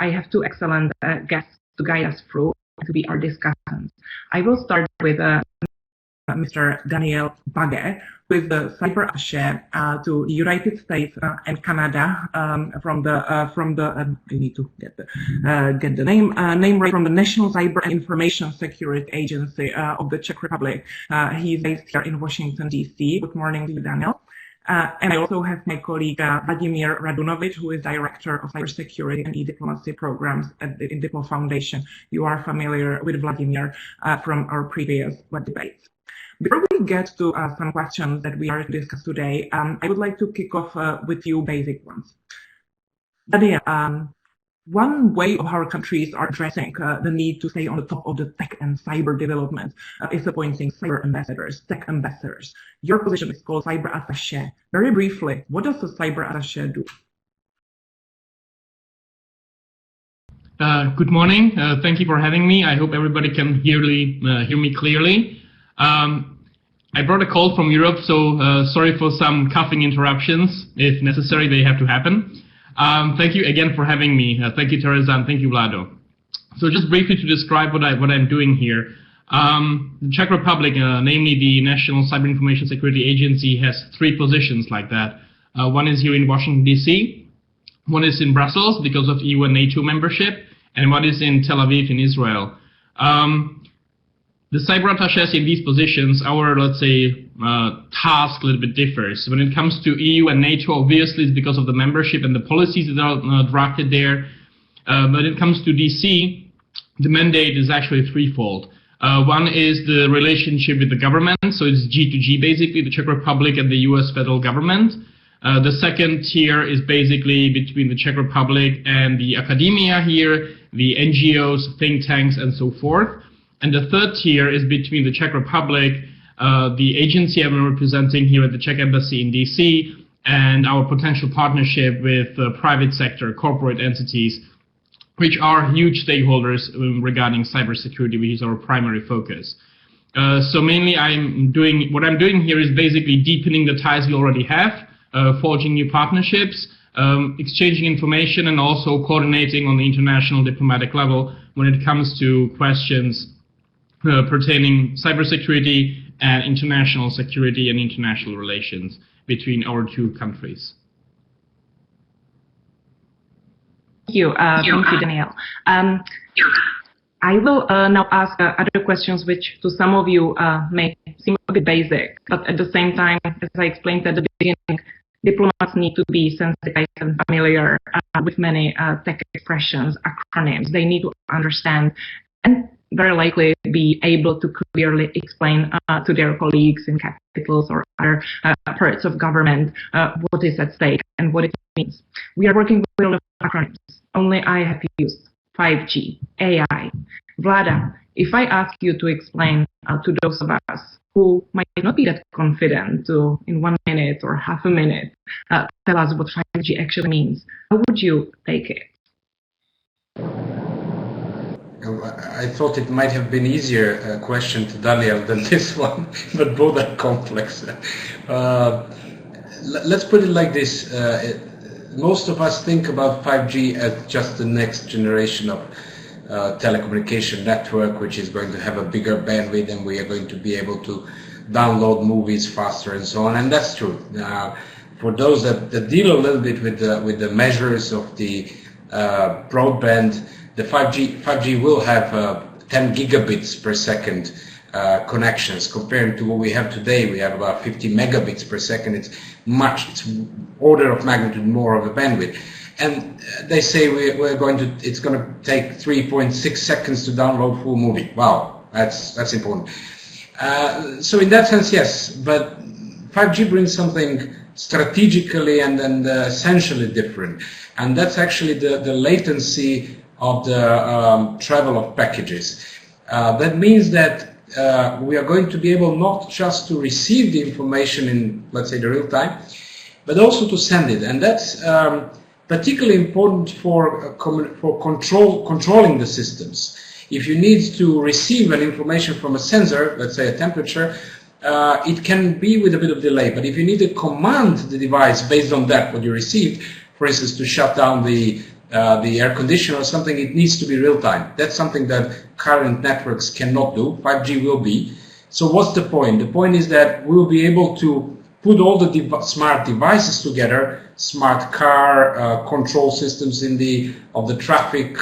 I have two excellent guests to guide us through to be our discussions. I will start with Mr. Daniel Bagge, who is the cyber attaché to the United States and Canada from the I need to get the name right, from the National Cyber and Information Security Agency of the Czech Republic. He is based here in Washington, D.C. Good morning to you, Daniel. And I also have my colleague Vladimir Radunovic, who is Director of Cybersecurity and E-Diplomacy Programs at the DiploFoundation. You are familiar with Vladimir from our previous web debates. Before we get to some questions that we are to discuss today, I would like to kick off with few basic ones. Daniel, one way of our countries are addressing the need to stay on the top of the tech and cyber development is appointing cyber ambassadors, tech ambassadors. Your position is called cyber attaché. Very briefly, what does a cyber attaché do? Good morning. Thank you for having me. I hope everybody can hear me clearly. I brought a cold from Europe, so sorry for some coughing interruptions. If necessary, they have to happen. Thank you again for having me. Thank you, Teresa, and thank you, Vlado. So just briefly to describe what I'm doing here. The Czech Republic, namely the National Cyber Information Security Agency, has three positions like that. One is here in Washington, D.C., one is in Brussels because of EU and NATO membership, and one is in Tel Aviv in Israel. The cyber attachés in these positions, our, let's say, task a little bit differs. When it comes to EU and NATO, obviously it's because of the membership and the policies that are drafted there. When it comes to DC, the mandate is actually threefold. One is the relationship with the government, so it's G2G basically, the Czech Republic and the US federal government. The second tier is basically between the Czech Republic and the academia here, the NGOs, think tanks, and so forth. And the third tier is between the Czech Republic, the agency I'm representing here at the Czech Embassy in DC, and our potential partnership with private sector, corporate entities, which are huge stakeholders regarding cybersecurity, which is our primary focus. So mainly what I'm doing here is basically deepening the ties we already have, forging new partnerships, exchanging information, and also coordinating on the international diplomatic level when it comes to questions pertaining cybersecurity and international security and international relations between our two countries. Thank you, Daniel. I will now ask other questions which to some of you may seem a bit basic, but at the same time, as I explained at the beginning, diplomats need to be sensitized and familiar with many tech expressions, acronyms. They need to understand and very likely be able to clearly explain to their colleagues in capitals or other parts of government what is at stake and what it means. We are working with a lot of acronyms. Only I have used 5G, AI. Vlada, if I ask you to explain to those of us who might not be that confident to, in 1 minute or half a minute, tell us what 5G actually means, how would you take it? I thought it might have been easier question to Daniel than this one, but both are complex. Let's put it like this. Most of us think about 5G as just the next generation of telecommunication network, which is going to have a bigger bandwidth and we are going to be able to download movies faster and so on, and that's true. For those that deal a little bit with the measures of the broadband, the 5G will have 10 gigabits per second connections compared to what we have today. We have about 50 megabits per second. It's order of magnitude more of a bandwidth. And they say it's going to take 3.6 seconds to download full movie. Wow, that's important. So in that sense, yes, but 5G brings something strategically and essentially different, and that's actually the latency of the travel of packages. That means that we are going to be able not just to receive the information in, let's say, the real time, but also to send it, and that's particularly important for controlling the systems. If you need to receive an information from a sensor, let's say a temperature, it can be with a bit of delay. But if you need to command the device based on that, what you received, for instance, to shut down the the air conditioner or something, it needs to be real time. That's something that current networks cannot do. 5G will be. So what's the point? The point is that we'll be able to put all the smart devices together, smart car control systems of the traffic,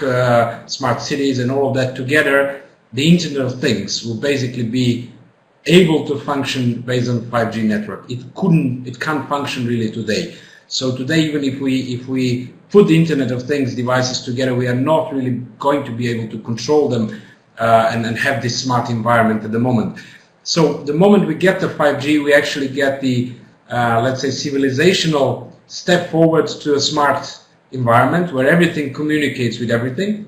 smart cities, and all of that together. The Internet of Things will basically be able to function based on 5G network. It can't function really today. So today, even if we put the Internet of Things devices together, we are not really going to be able to control them and have this smart environment at the moment. So the moment we get the 5G, we actually get the, let's say, civilizational step forwards to a smart environment where everything communicates with everything.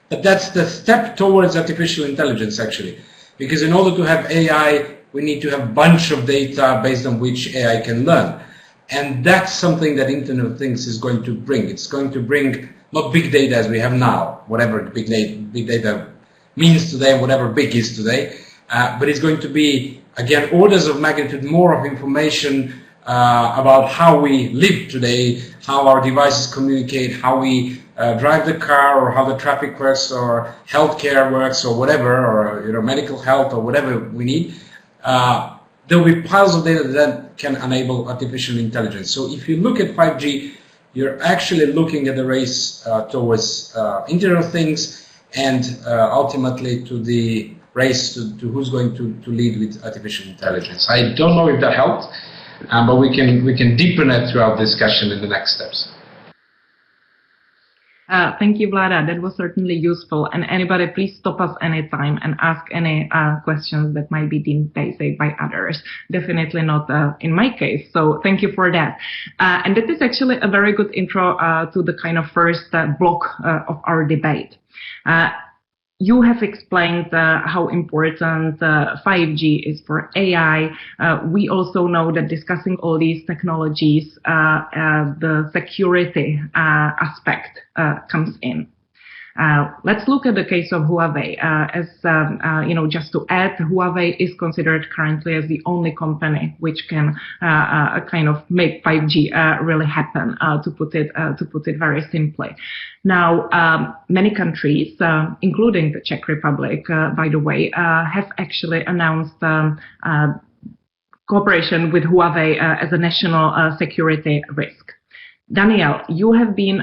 But that's the step towards artificial intelligence, actually. Because in order to have AI, we need to have a bunch of data based on which AI can learn. And that's something that Internet of Things is going to bring. It's going to bring not big data as we have now, whatever big data means today and whatever big is today, but it's going to be, again, orders of magnitude more of information about how we live today, how our devices communicate, how we drive the car, or how the traffic works, or healthcare works, or whatever, or medical health, or whatever we need. There will be piles of data that can enable artificial intelligence. So if you look at 5G, you're actually looking at the race towards Internet of Things, and ultimately to the race to who's going to lead with artificial intelligence. I don't know if that helped, but we can deepen it throughout discussion in the next steps. Thank you, Vlada. That was certainly useful. And anybody, please stop us anytime and ask any questions that might be deemed basic by others. Definitely not in my case. So thank you for that. And that is actually a very good intro to the kind of first block of our debate. You have explained how important 5G is for AI. We also know that discussing all these technologies, the security aspect comes in. Let's look at the case of Huawei. Just to add, Huawei is considered currently as the only company which can kind of make 5G really happen. To put it very simply. Now, many countries, including the Czech Republic, by the way, have actually announced cooperation with Huawei as a national security risk. Daniel, you have been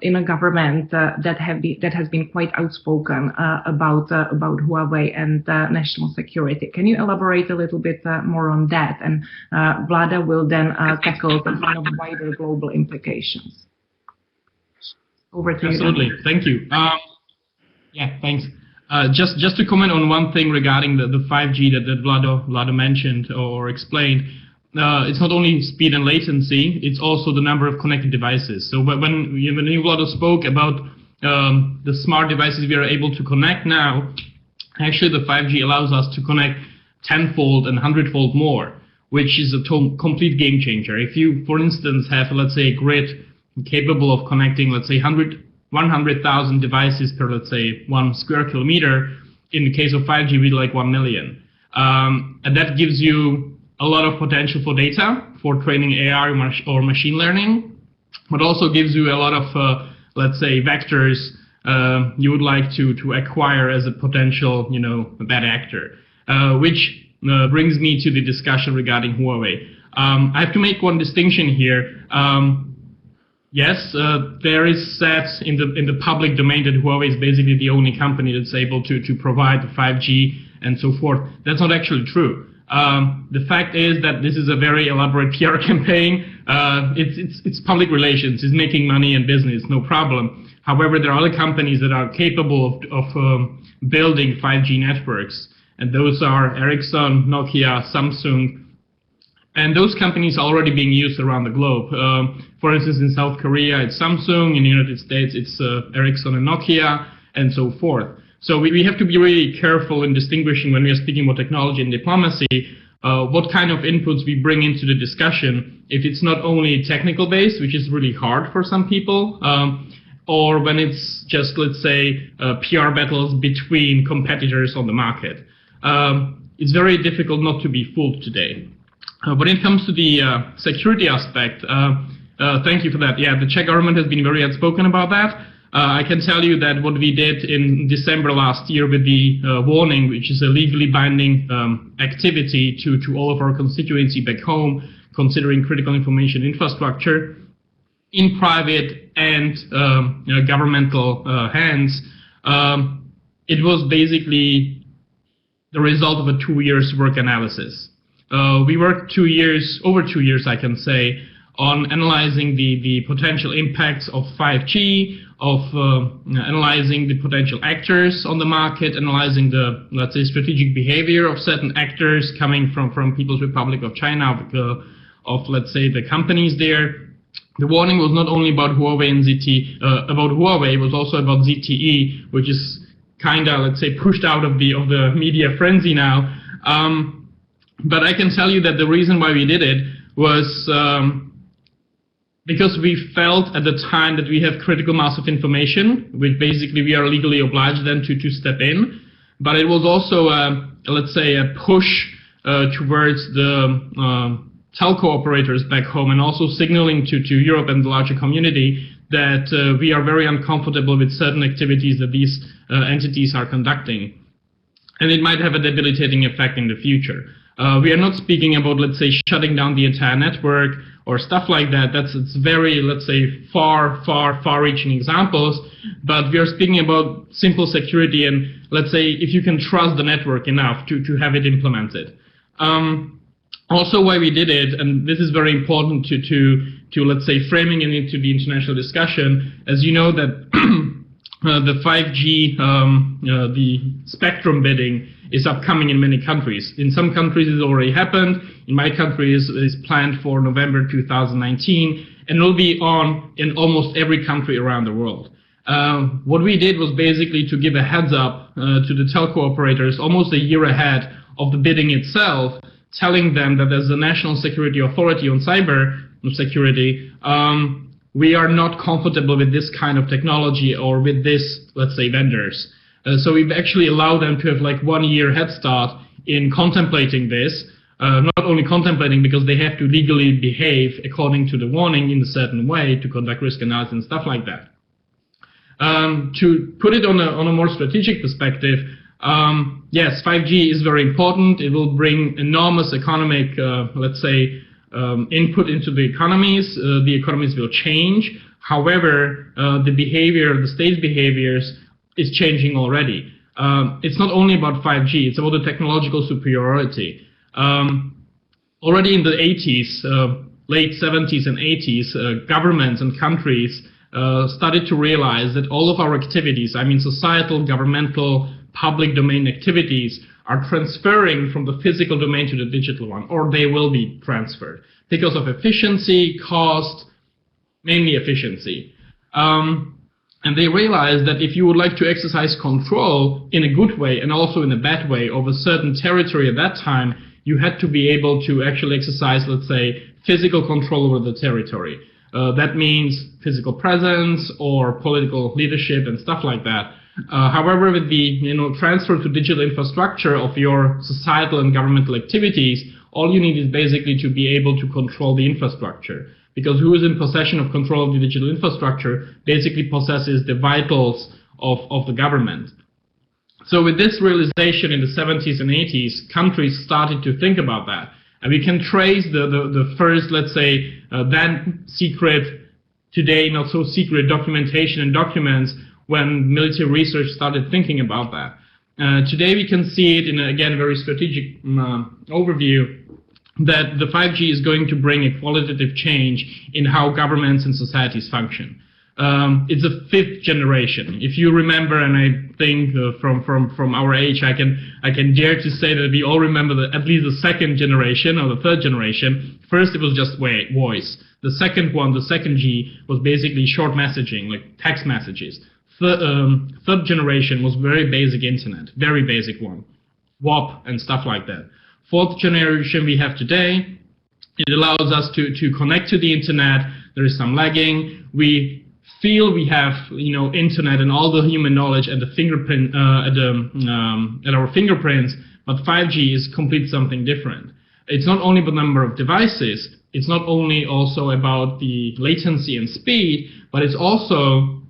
in a government that has been quite outspoken about Huawei and national security. Can you elaborate a little bit more on that? And Vlada will then tackle the kind of wider global implications. Over to you. Absolutely, thank you. Yeah, thanks. Just to comment on one thing regarding the 5G that Vlada mentioned or explained. It's not only speed and latency, it's also the number of connected devices. So when you, Vlada, spoke about the smart devices we are able to connect now, actually the 5G allows us to connect 10-fold and 100-fold more, which is a complete game changer. If you, for instance, have, let's say, a grid capable of connecting, let's say, 100,000 devices per, let's say, 1 square kilometer, in the case of 5G, we'd like 1 million. And that gives you a lot of potential for data, for training AI or machine learning, but also gives you a lot of, let's say, vectors you would like to acquire as a potential, bad actor. Which brings me to the discussion regarding Huawei. I have to make one distinction here. Yes, there is said in the public domain that Huawei is basically the only company that's able to provide the 5G and so forth. That's not actually true. The fact is that this is a very elaborate PR campaign. It's public relations. It's making money and business, no problem. However, there are other companies that are capable of building 5G networks, and those are Ericsson, Nokia, Samsung, and those companies are already being used around the globe. For instance, in South Korea, it's Samsung. In the United States, it's Ericsson and Nokia, and so forth. So we have to be really careful in distinguishing when we are speaking about technology and diplomacy, what kind of inputs we bring into the discussion, if it's not only technical based, which is really hard for some people, or when it's just, let's say, PR battles between competitors on the market. It's very difficult not to be fooled today. When it comes to the security aspect, Thank you for that. Yeah, the Czech government has been very outspoken about that. I can tell you that what we did in December last year with the warning, which is a legally binding activity to all of our constituency back home, considering critical information infrastructure in private and governmental hands, it was basically the result of a 2 years work analysis. We worked over 2 years, I can say, on analyzing the potential impacts of 5G, of analyzing the potential actors on the market, analyzing the, let's say, strategic behavior of certain actors coming from People's Republic of China, of let's say, the companies there. The warning was not only about Huawei and about Huawei, it was also about ZTE, which is kind of, let's say, pushed out of the media frenzy now. But I can tell you that the reason why we did it was because we felt at the time that we have critical mass of information, which basically we are legally obliged then to step in. But it was also, let's say, a push towards the telco operators back home, and also signaling to Europe and the larger community that we are very uncomfortable with certain activities that these entities are conducting. And it might have a debilitating effect in the future. We are not speaking about, let's say, shutting down the entire network or stuff like that. It's very, let's say, far-reaching examples. But we are speaking about simple security and, let's say, if you can trust the network enough to have it implemented. Also, why we did it, and this is very important to let's say, framing it into the international discussion, as you know that the 5G, the spectrum bidding is upcoming in many countries. In some countries it's already happened. In my country is planned for November 2019, and will be on in almost every country around the world. What we did was basically to give a heads up to the telco operators almost a year ahead of the bidding itself, telling them that as a national security authority on cyber security, we are not comfortable with this kind of technology or with this, let's say, vendors. So we've actually allowed them to have like 1 year head start in contemplating this, not only contemplating because they have to legally behave according to the warning in a certain way to conduct risk analysis and stuff like that. To put it on a more strategic perspective, yes, 5G is very important. It will bring enormous economic, let's say, input into the economies. The economies will change. However, the behavior, the state's behaviors is changing already. It's not only about 5G, it's about the technological superiority. Already in the 80s, late 70s and 80s, governments and countries started to realize that all of our activities, I mean societal, governmental, public domain activities, are transferring from the physical domain to the digital one, or they will be transferred because of efficiency, cost, mainly efficiency. And they realized that if you would like to exercise control in a good way and also in a bad way over certain territory at that time, you had to be able to actually exercise, let's say, physical control over the territory. That means physical presence or political leadership and stuff like that. However, with the transfer to digital infrastructure of your societal and governmental activities, all you need is basically to be able to control the infrastructure. Because who is in possession of control of the digital infrastructure basically possesses the vitals of the government. So with this realization in the 70s and 80s, countries started to think about that. And we can trace the first, let's say, then secret, today not so secret documentation and documents when military research started thinking about that. Today we can see it in, again, a very strategic overview that the 5G is going to bring a qualitative change in how governments and societies function. It's a 5th generation. If you remember, and I think from our age, I can dare to say that we all remember at least the 2nd generation or the 3rd generation. First, it was just voice. The second one, the 2nd G, was basically short messaging, like text messages. Third generation was very basic internet, very basic one, WAP and stuff like that. 4th generation we have today. It allows us to connect to the internet. There is some lagging. We feel we have internet and all the human knowledge at the fingerprint at our fingerprints, but 5G is complete something different. it's not only the number of devices, it's not only also about the latency and speed, but it's also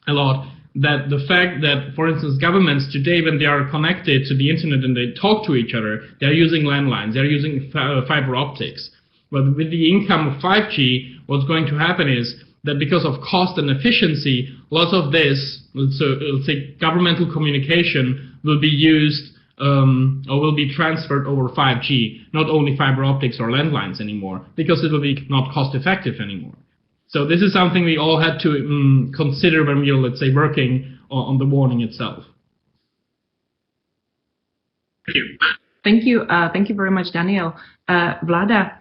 a lot that the fact that, for instance, governments today, when they are connected to the internet and they talk to each other, they're using landlines, they're using fiber optics. But with the income of 5G, what's going to happen is that because of cost and efficiency, lots of this, let's say governmental communication, will be used or will be transferred over 5G, not only fiber optics or landlines anymore, because it will be not cost effective anymore. So this is something we all had to consider when we are, let's say, working on the warning itself. Thank you. Thank you. Thank you very much, Daniel. Vlada,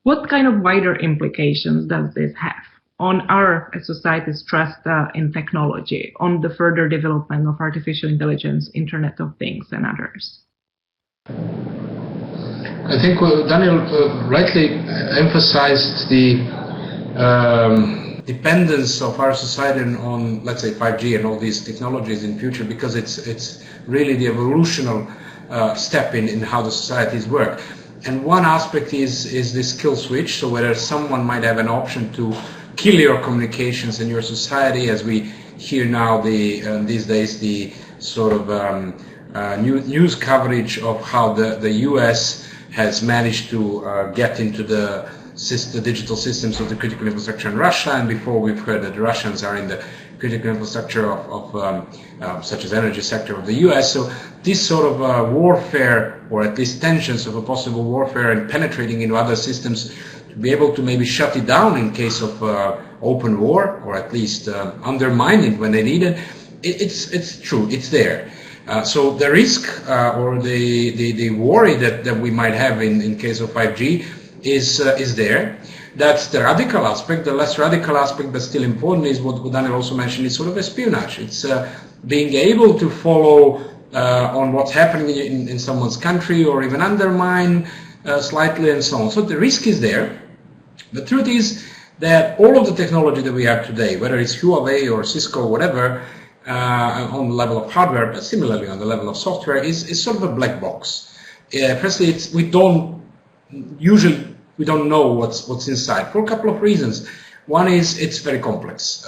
what kind of wider implications does this have on our society's trust in technology, on the further development of artificial intelligence, Internet of Things, and others? I think Daniel rightly emphasized the dependence of our society on, let's say, 5G and all these technologies in future, because it's really the evolutionary step in how the societies work. And one aspect is this kill switch, so whether someone might have an option to kill your communications in your society, as we hear now these days the sort of news coverage of how the US has managed to get into the digital systems of the critical infrastructure in Russia, and before we've heard that the Russians are in the critical infrastructure of such as energy sector of the US. So this sort of warfare, or at least tensions of a possible warfare and penetrating into other systems to be able to maybe shut it down in case of open war, or at least undermine it when they need it, it's true, it's there. So the risk or the worry that we might have in case of 5G is there. That's the radical aspect. The less radical aspect, but still important, is what Daniel also mentioned, is sort of espionage. It's being able to follow on what's happening in someone's country, or even undermine slightly, and so on. So the risk is there. The truth is that all of the technology that we have today, whether it's Huawei or Cisco or whatever, on the level of hardware, but similarly on the level of software, is sort of a black box. Firstly, we don't know what's inside, for a couple of reasons. One is it's very complex,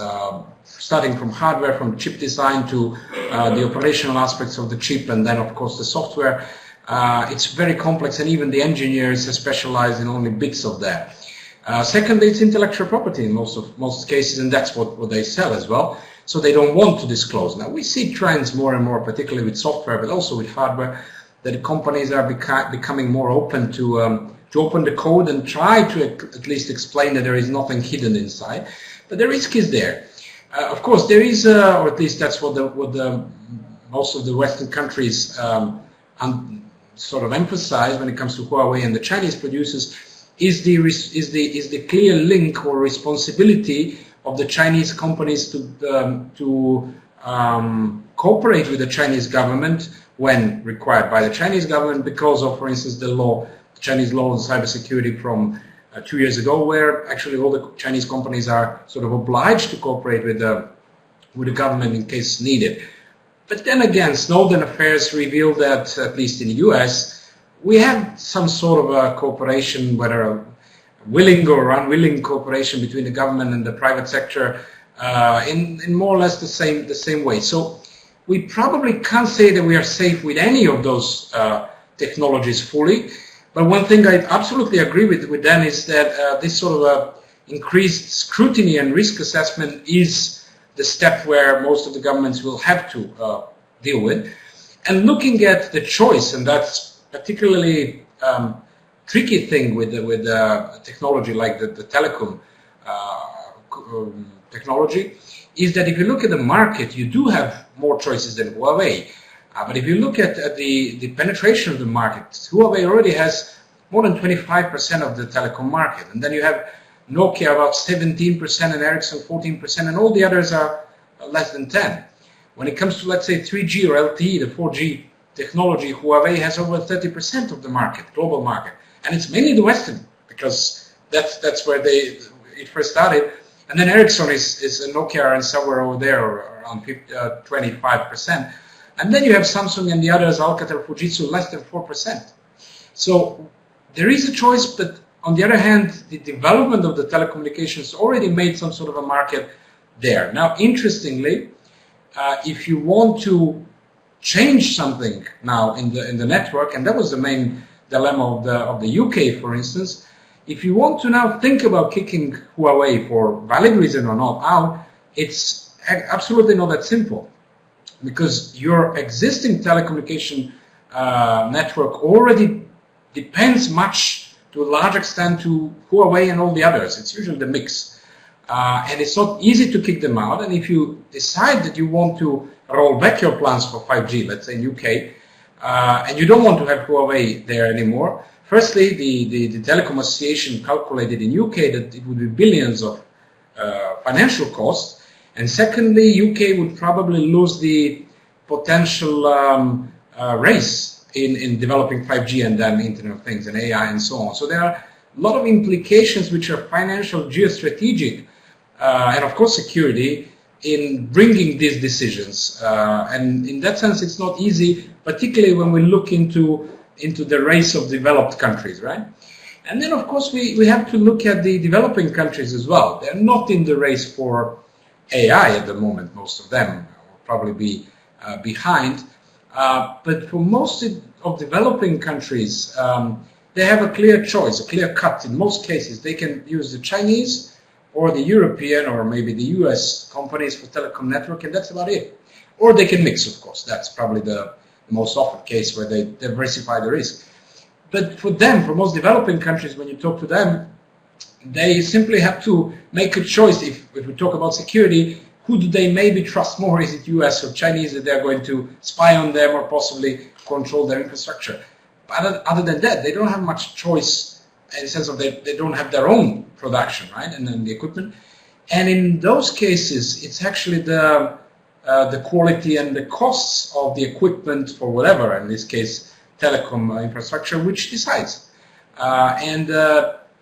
starting from hardware, from chip design to the operational aspects of the chip, and then of course the software. It's very complex, and even the engineers specialize in only bits of that. Secondly, it's intellectual property in most cases, and that's what they sell as well. So they don't want to disclose. Now we see trends more and more, particularly with software, but also with hardware, that the companies are becoming more open to open the code and try to at least explain that there is nothing hidden inside. But the risk is there. Of course, there is, or at least that's what most of the Western countries sort of emphasize when it comes to Huawei and the Chinese producers, is the clear link or responsibility of the Chinese companies to cooperate with the Chinese government when required by the Chinese government, because of, for instance, the Chinese law on cybersecurity from 2 years ago, where actually all the Chinese companies are sort of obliged to cooperate with the government in case needed. But then again, Snowden affairs revealed that, at least in the US, we have some sort of a cooperation, whether a willing or unwilling cooperation between the government and the private sector, in more or less the same way. So we probably can't say that we are safe with any of those technologies fully. But one thing I absolutely agree with Dan is that this sort of increased scrutiny and risk assessment is the step where most of the governments will have to deal with. And looking at the choice, and that's particularly tricky thing with technology like the telecom technology, is that if you look at the market, you do have more choices than Huawei. But if you look at the penetration of the market, Huawei already has more than 25% of the telecom market. And then you have Nokia about 17% and Ericsson 14%, and all the others are less than 10. When it comes to, let's say, 3G or LTE, the 4G technology, Huawei has over 30% of the market, global market. And it's mainly the Western, because that's where it first started. And then Ericsson is Nokia and somewhere over there, around 25%. And then you have Samsung and the others, Alcatel, Fujitsu, less than 4%. So there is a choice, but on the other hand, the development of the telecommunications already made some sort of a market there. Now, interestingly, if you want to change something now in the network, and that was the main dilemma of the UK, for instance, if you want to now think about kicking Huawei for valid reason or not out, it's absolutely not that simple, because your existing telecommunication network already depends much to a large extent to Huawei and all the others. It's usually the mix. And it's not easy to kick them out. And if you decide that you want to roll back your plans for 5G, let's say in UK, and you don't want to have Huawei there anymore, firstly, the Telecom Association calculated in UK that it would be billions of financial costs. And secondly, UK would probably lose the potential race in developing 5G and then Internet of Things and AI and so on. So there are a lot of implications which are financial, geostrategic, and of course security in bringing these decisions. And in that sense, it's not easy, particularly when we look into the race of developed countries, right? And then, of course, we have to look at the developing countries as well. They're not in the race for AI at the moment, most of them will probably be behind. But for most of developing countries, they have a clear choice, a clear cut. In most cases, they can use the Chinese or the European or maybe the US companies for telecom network, and that's about it. Or they can mix, of course. That's probably the most often case where they diversify the risk. But for them, for most developing countries, when you talk to them, they simply have to make a choice. If we talk about security, who do they maybe trust more? Is it US or Chinese that they're going to spy on them or possibly control their infrastructure? But other than that, they don't have much choice in the sense of they don't have their own production, right? And then the equipment. And in those cases, it's actually the quality and the costs of the equipment or whatever, in this case, telecom infrastructure, which decides.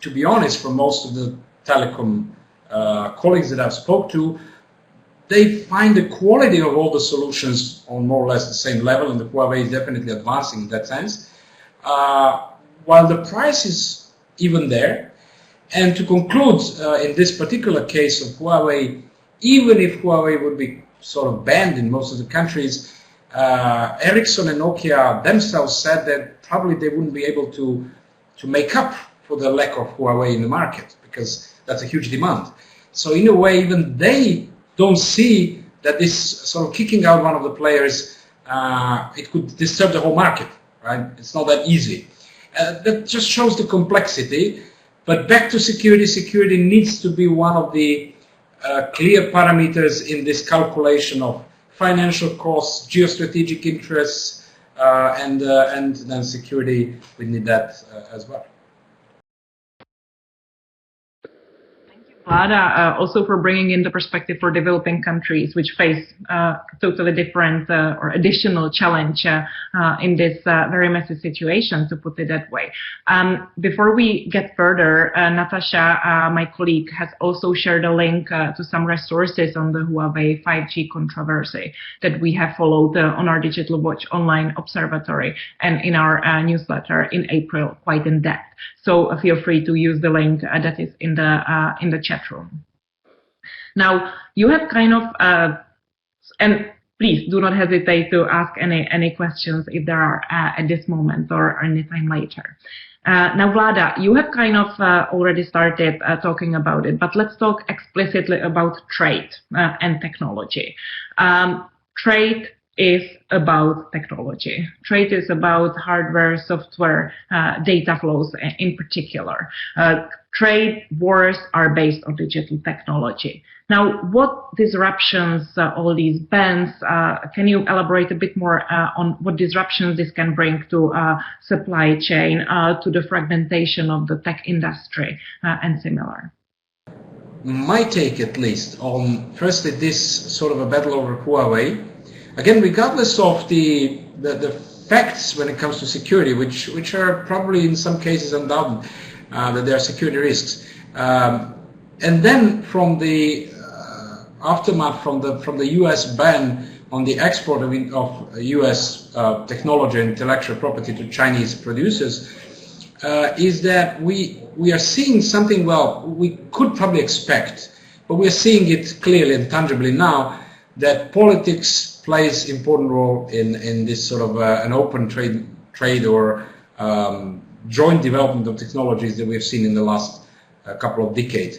To be honest, for most of the telecom colleagues that I've spoke to, they find the quality of all the solutions on more or less the same level, and the Huawei is definitely advancing in that sense, while the price is even there. And to conclude, in this particular case of Huawei, even if Huawei would be sort of banned in most of the countries, Ericsson and Nokia themselves said that probably they wouldn't be able to make up for the lack of Huawei in the market, because that's a huge demand. So in a way, even they don't see that this sort of kicking out one of the players, it could disturb the whole market, right? It's not that easy. That just shows the complexity. But back to security, security needs to be one of the clear parameters in this calculation of financial costs, geostrategic interests, and then security. We need that as well. Vlada, also for bringing in the perspective for developing countries which face totally different or additional challenge in this very messy situation, to put it that way. Before we get further, Natasha, my colleague, has also shared a link to some resources on the Huawei 5G controversy that we have followed on our Digital Watch Online Observatory and in our newsletter in April, quite in depth. So feel free to use the link that is in the chat room. Now, you have kind of, and please do not hesitate to ask any questions if there are at this moment or any time later. Now, Vlada, you have kind of already started talking about it, but let's talk explicitly about trade and technology. Trade is about technology. Trade is about hardware, software, data flows in particular. Trade wars are based on digital technology. Now, what disruptions, all these bans, can you elaborate a bit more on what disruptions this can bring to supply chain, to the fragmentation of the tech industry and similar? My take, at least, on firstly this sort of a battle over Huawei. Again, regardless of the facts when it comes to security, which are probably in some cases undoubted that there are security risks, and then from the aftermath from the U.S. ban on the export of U.S. technology and intellectual property to Chinese producers, is that we are seeing something, well, we could probably expect, but we are seeing it clearly and tangibly now, that politics plays important role in this sort of an open trade or joint development of technologies that we have seen in the last couple of decades.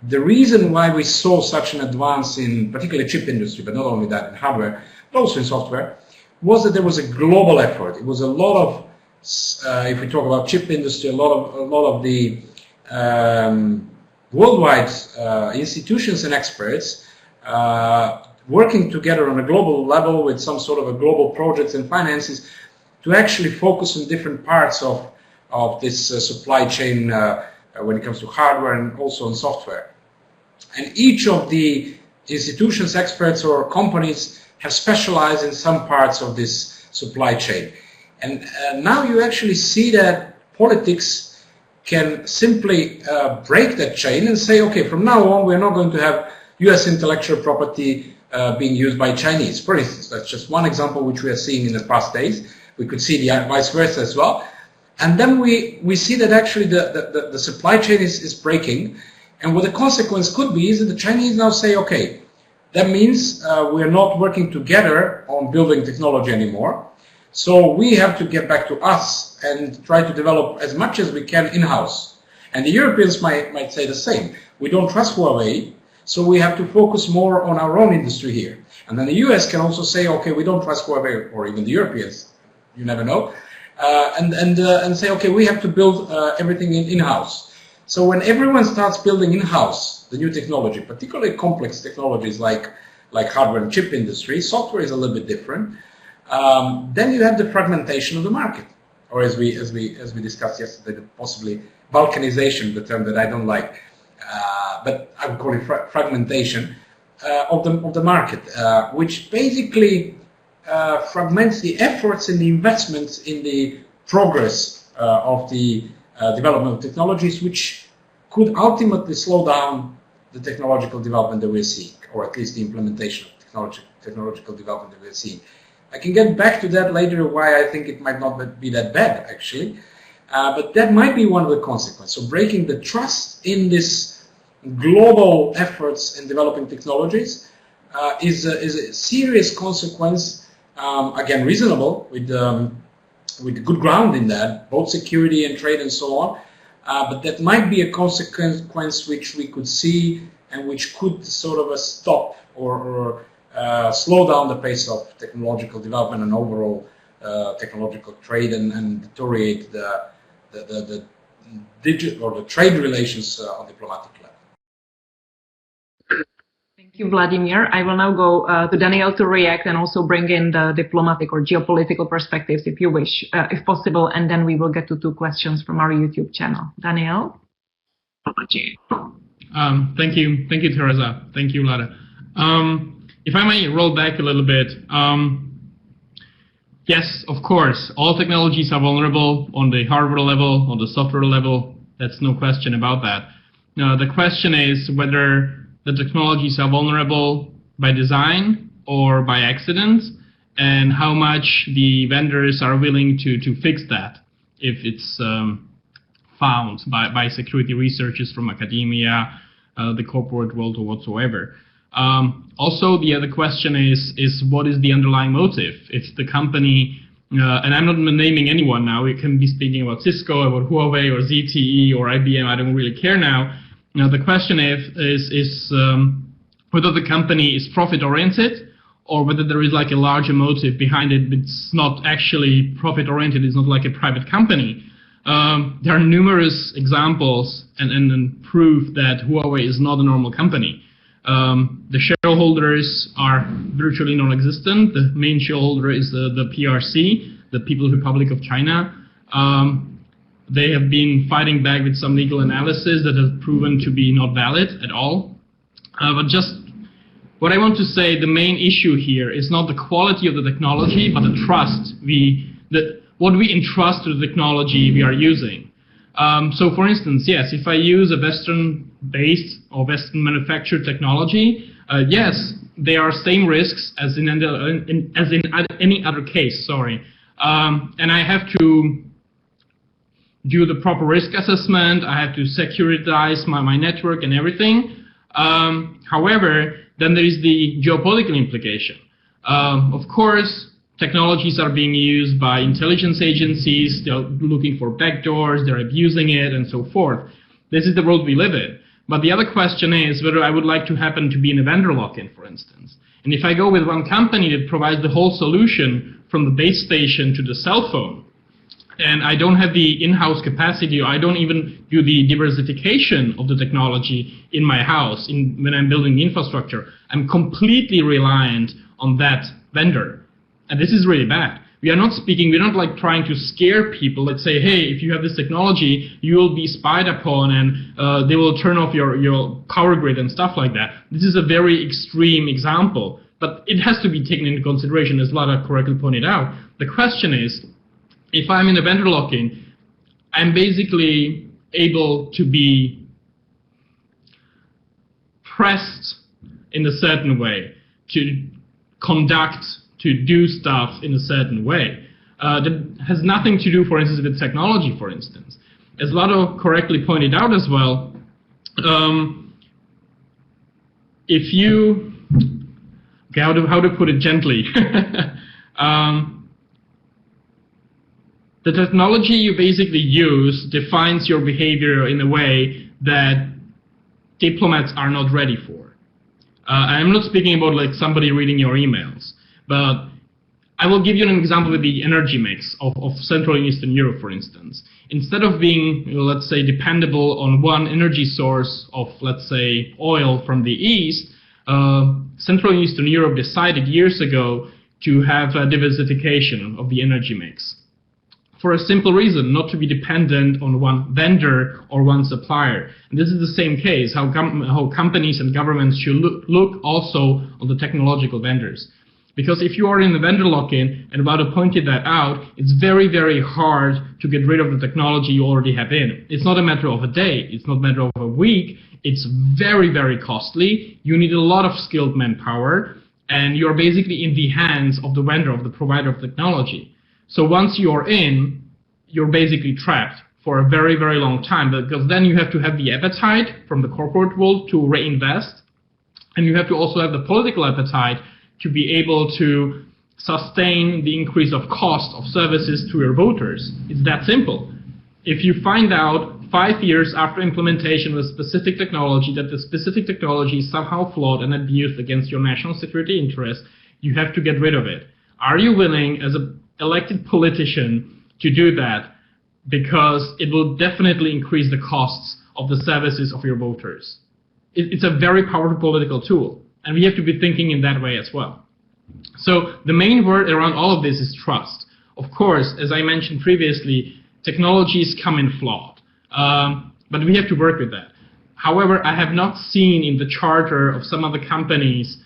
The reason why we saw such an advance in particularly chip industry, but not only that, in hardware, but also in software, was that there was a global effort. It was a lot of, if we talk about chip industry, a lot of the worldwide institutions and experts working together on a global level with some sort of a global projects and finances to actually focus on different parts of this supply chain when it comes to hardware and also on software. And each of the institutions, experts, or companies have specialized in some parts of this supply chain. And now you actually see that politics can simply break that chain and say, okay, from now on, we're not going to have US intellectual property being used by Chinese. For instance, that's just one example which we are seeing in the past days. We could see the vice versa as well. And then we see that actually the supply chain is breaking. And what the consequence could be is that the Chinese now say, okay, that means we're not working together on building technology anymore. So we have to get back to us and try to develop as much as we can in-house. And the Europeans might say the same. We don't trust Huawei, so we have to focus more on our own industry here. And then the US can also say, okay, we don't trust Huawei, or even the Europeans, you never know, and say, okay, we have to build everything in-house. So when everyone starts building in-house the new technology, particularly complex technologies like hardware and chip industry, software is a little bit different. Then you have the fragmentation of the market, or as we discussed yesterday, possibly balkanization, the term that I don't like, but I would call it fragmentation of the market, which basically fragments the efforts and the investments in the progress of the development of technologies, which could ultimately slow down the technological development that we're seeing, or at least the implementation of technological development that we're seeing. I can get back to that later, why I think it might not be that bad, actually. But that might be one of the consequences. So breaking the trust in this global efforts in developing technologies is a serious consequence, again, reasonable, with good ground in that, both security and trade and so on. But that might be a consequence which we could see and which could sort of stop or slow down the pace of technological development and overall technological trade and deteriorate the digital or the trade relations on diplomatic level. Thank you, Vladimir. I will now go to Daniel to react and also bring in the diplomatic or geopolitical perspectives, if you wish, if possible, and then we will get to 2 questions from our YouTube channel. Daniel? Thank you, Teresa. Thank you, Lada. If I may roll back a little bit, yes, of course, all technologies are vulnerable on the hardware level, on the software level. That's no question about that. Now, the question is whether the technologies are vulnerable by design or by accident, and how much the vendors are willing to fix that if it's found by security researchers from academia, the corporate world, or whatsoever. Also, the other question is what is the underlying motive? If the company, and I'm not naming anyone now, we can be speaking about Cisco, about Huawei, or ZTE, or IBM, I don't really care now. Now, the question is whether the company is profit-oriented or whether there is like a larger motive behind it. It's not actually profit-oriented. It's not like a private company. There are numerous examples and proof that Huawei is not a normal company. The shareholders are virtually non-existent. The main shareholder is the PRC, the People's Republic of China. They have been fighting back with some legal analysis that has proven to be not valid at all. But just what I want to say, the main issue here is not the quality of the technology, but the trust what we entrust to the technology we are using. So, for instance, yes, if I use a Western-based or Western-manufactured technology, yes, there are same risks as in any other case. Sorry, and I have to do the proper risk assessment. I have to securitize my network and everything. However, then there is the geopolitical implication. Of course, technologies are being used by intelligence agencies. They're looking for backdoors. They're abusing it, and so forth. This is the world we live in. But the other question is whether I would like to happen to be in a vendor lock-in, for instance. And if I go with one company that provides the whole solution from the base station to the cell phone, and I don't have the in-house capacity, or I don't even do the diversification of the technology in my house when I'm building the infrastructure, I'm completely reliant on that vendor. And this is really bad. We're not like trying to scare people. Let's say, hey, if you have this technology, you will be spied upon and they will turn off your power grid and stuff like that. This is a very extreme example, but it has to be taken into consideration, as Vlada correctly pointed out. The question is, if I'm in a vendor lock-in, I'm basically able to be pressed in a certain way to conduct, to do stuff in a certain way. That has nothing to do, for instance, with technology, for instance. As Vlado correctly pointed out as well, if you, okay, how to put it gently, the technology you basically use defines your behavior in a way that diplomats are not ready for. I'm not speaking about like somebody reading your emails, but I will give you an example with the energy mix of Central and Eastern Europe, for instance. Instead of being, let's say, dependable on one energy source of, let's say, oil from the East, Central and Eastern Europe decided years ago to have a diversification of the energy mix. For a simple reason, not to be dependent on one vendor or one supplier. And this is the same case, how companies and governments should look also on the technological vendors. Because if you are in the vendor lock-in, and Vlado pointed that out, it's very, very hard to get rid of the technology you already have in. It's not a matter of a day, it's not a matter of a week, it's very, very costly. You need a lot of skilled manpower, and you're basically in the hands of the vendor, of the provider of technology. So once you're in, you're basically trapped for a very, very long time, because then you have to have the appetite from the corporate world to reinvest, and you have to also have the political appetite to be able to sustain the increase of cost of services to your voters. It's that simple. If you find out 5 years after implementation of a specific technology that the specific technology is somehow flawed and abused against your national security interests, you have to get rid of it. Are you willing, as an elected politician, to do that? Because it will definitely increase the costs of the services of your voters. It's a very powerful political tool, and we have to be thinking in that way as well. So the main word around all of this is trust. Of course, as I mentioned previously, technologies come in flawed, but we have to work with that. However, I have not seen in the charter of some other companies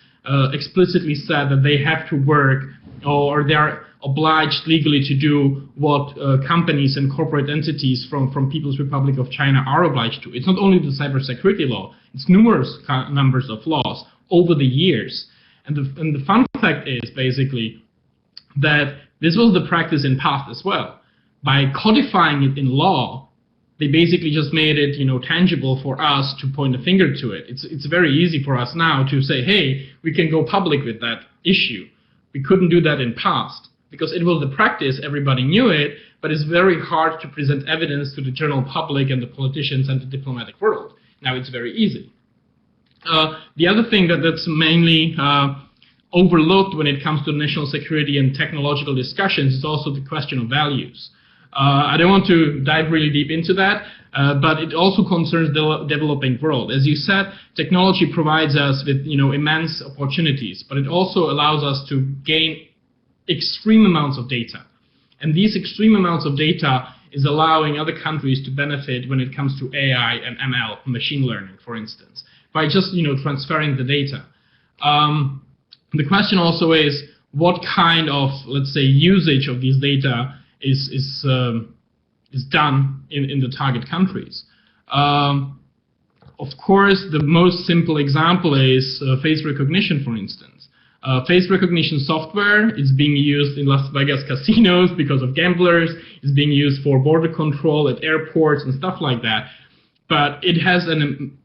explicitly said that they have to work or they are obliged legally to do what companies and corporate entities from People's Republic of China are obliged to. It's not only the cybersecurity law, it's numerous numbers of laws over the years. And the fun fact is basically that this was the practice in past as well. By codifying it in law, they basically just made it, tangible for us to point a finger to it. It's very easy for us now to say, hey, we can go public with that issue. We couldn't do that in past because it was the practice, everybody knew it, but it's very hard to present evidence to the general public and the politicians and the diplomatic world. Now it's very easy. The other thing that's mainly overlooked when it comes to national security and technological discussions is also the question of values. I don't want to dive really deep into that, but it also concerns the developing world. As you said, technology provides us with immense opportunities, but it also allows us to gain extreme amounts of data. And these extreme amounts of data is allowing other countries to benefit when it comes to AI and ML, machine learning, for instance, by just transferring the data. The question also is what kind of, let's say, usage of these data is done in the target countries. Of course, the most simple example is face recognition, for instance. Face recognition software is being used in Las Vegas casinos because of gamblers. It's being used for border control at airports and stuff like that. But it has an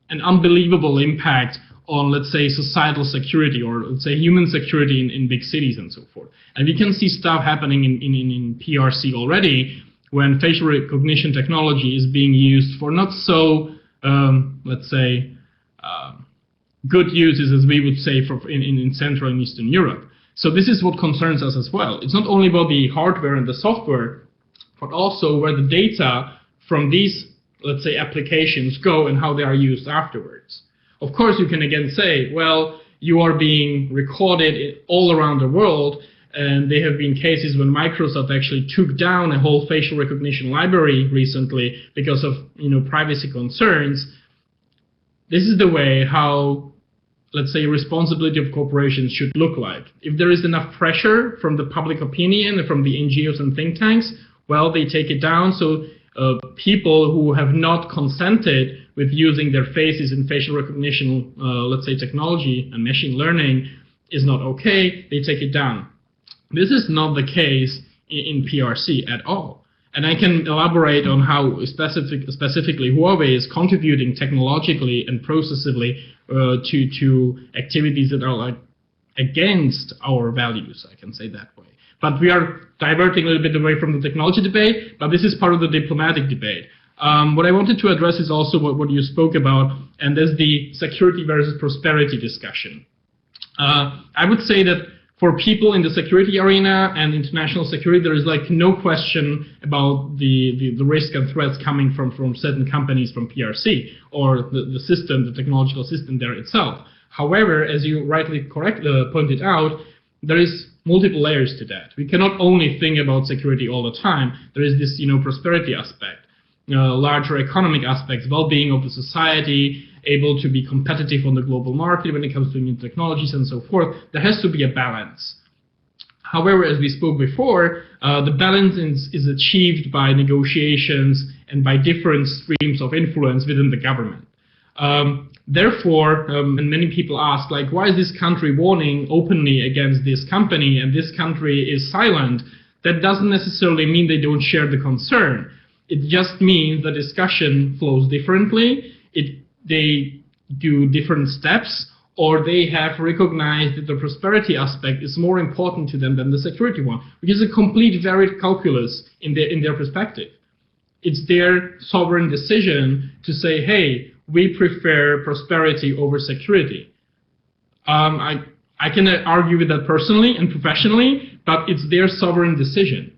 unbelievable impact on, let's say, societal security, or let's say human security in big cities and so forth. And we can see stuff happening in PRC already when facial recognition technology is being used for not so, let's say, good uses, as we would say, in Central and Eastern Europe. So this is what concerns us as well. It's not only about the hardware and the software, but also where the data from these, let's say, applications go and how they are used afterwards. Of course, you can again say, well, you are being recorded all around the world, and there have been cases when Microsoft actually took down a whole facial recognition library recently because of, privacy concerns. This is the way how, let's say, responsibility of corporations should look like. If there is enough pressure from the public opinion and from the NGOs and think tanks, well, they take it down. So people who have not consented with using their faces in facial recognition, let's say, technology and machine learning is not okay, they take it down. This is not the case in PRC at all. And I can elaborate on how specifically Huawei is contributing technologically and processively to activities that are like against our values, I can say that way. But we are diverting a little bit away from the technology debate, but this is part of the diplomatic debate. What I wanted to address is also what you spoke about, and that's the security versus prosperity discussion. I would say that for people in the security arena and international security, there is like no question about the risk and threats coming from certain companies from PRC or the system, the technological system there itself. However, as you rightly pointed out, there is multiple layers to that. We cannot only think about security all the time. There is this, prosperity aspect, larger economic aspects, well-being of the society, able to be competitive on the global market when it comes to new technologies and so forth. There has to be a balance. However, as we spoke before, the balance is achieved by negotiations and by different streams of influence within the government. Therefore, and many people ask, like, why is this country warning openly against this company and this country is silent? That doesn't necessarily mean they don't share the concern. It just means the discussion flows differently. They do different steps, or they have recognized that the prosperity aspect is more important to them than the security one, which is a complete varied calculus in their perspective. It's their sovereign decision to say, hey, we prefer prosperity over security. I can argue with that personally and professionally, but it's their sovereign decision.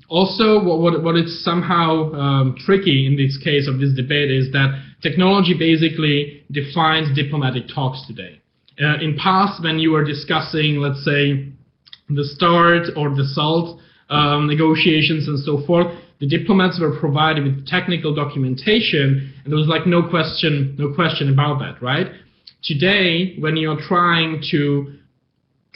Also, what is somehow tricky in this case of this debate is that technology basically defines diplomatic talks today. In past, when you were discussing, let's say, the START or the SALT negotiations and so forth, the diplomats were provided with technical documentation, and there was like no question about that, right? Today, when you're trying to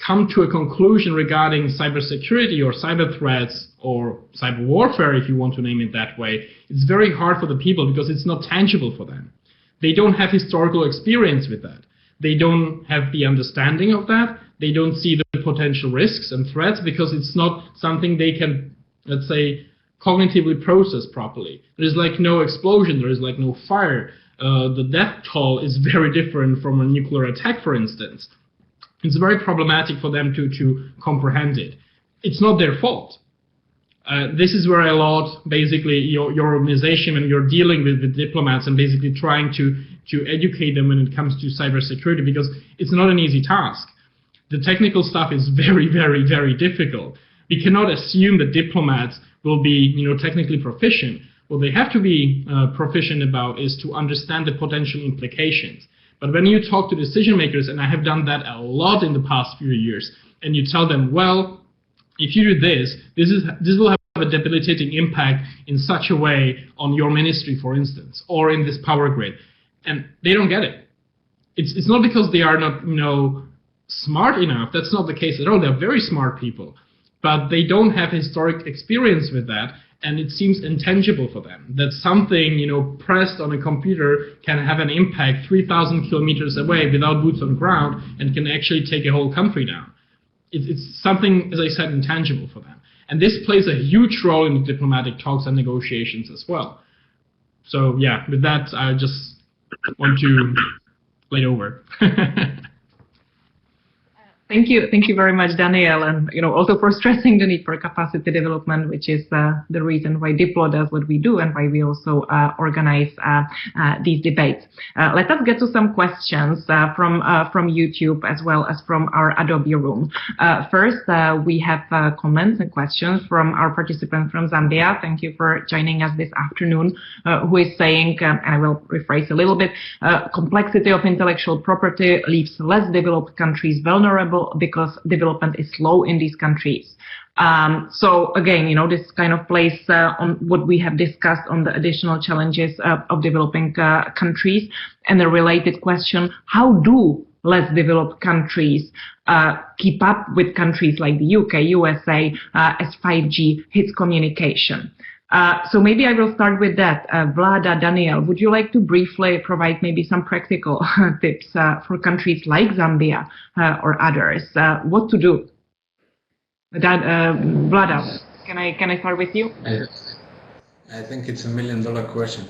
come to a conclusion regarding cybersecurity or cyber threats or cyber warfare, if you want to name it that way, it's very hard for the people because it's not tangible for them. They don't have historical experience with that. They don't have the understanding of that. They don't see the potential risks and threats because it's not something they can, let's say, cognitively process properly. There is like no explosion. There is like no fire. The death toll is very different from a nuclear attack, for instance. It's very problematic for them to comprehend it. It's not their fault. This is where a lot, basically, your organization, when you're dealing with diplomats and basically trying to educate them when it comes to cybersecurity, because it's not an easy task. The technical stuff is very, very, very difficult. We cannot assume that diplomats will be, technically proficient. What they have to be proficient about is to understand the potential implications. But when you talk to decision makers, and I have done that a lot in the past few years, and you tell them, well, if you do this will have a debilitating impact in such a way on your ministry, for instance, or in this power grid, and they don't get it. It's not because they are not, smart enough. That's not the case at all. They're very smart people, but they don't have historic experience with that, and it seems intangible for them that something, you know, pressed on a computer can have an impact 3,000 kilometers away without boots on the ground and can actually take a whole country down. It's something, as I said, intangible for them. And this plays a huge role in diplomatic talks and negotiations as well. So yeah, with that, I just want to lay it over. Thank you very much, Daniel, and also for stressing the need for capacity development, which is the reason why Diplo does what we do and why we also organize these debates. Let us get to some questions from YouTube as well as from our Adobe room. First, we have comments and questions from our participant from Zambia. Thank you for joining us this afternoon. Who is saying, and I will rephrase a little bit, complexity of intellectual property leaves less developed countries vulnerable because development is slow in these countries. So again, this kind of plays on what we have discussed on the additional challenges of developing countries. And a related question, how do less developed countries keep up with countries like the UK, USA, as 5G hits communication? So maybe I will start with that. Vlada, Daniel, would you like to briefly provide maybe some practical tips for countries like Zambia or others? What to do? Vlada, can I start with you? I think it's $1 million question.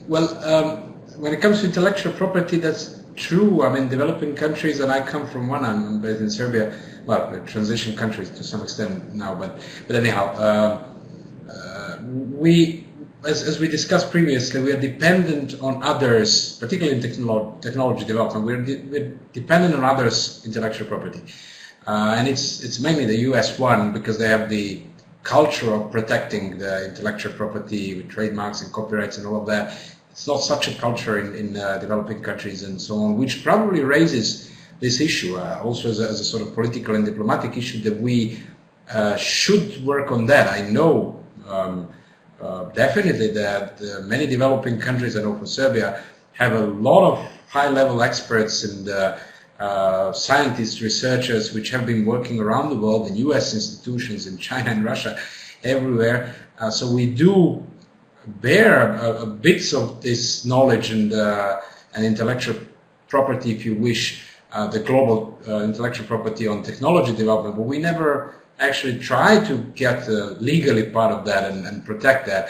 When it comes to intellectual property, that's true. I mean, developing countries, and I come from one. I'm based in Serbia. Well, transition countries to some extent now, but anyhow, as we discussed previously, we are dependent on others, particularly in technology development. We're dependent on others' intellectual property, and it's mainly the US one because they have the culture of protecting the intellectual property with trademarks and copyrights and all of that. It's not such a culture in developing countries and so on, which probably raises this issue also as a sort of political and diplomatic issue that we should work on that. I know definitely that many developing countries, I know for Serbia, have a lot of high-level experts and scientists, researchers, which have been working around the world in US institutions, in China and Russia, everywhere. So we do bear bits of this knowledge and intellectual property, if you wish, the global intellectual property on technology development, but we never actually try to get legally part of that and protect that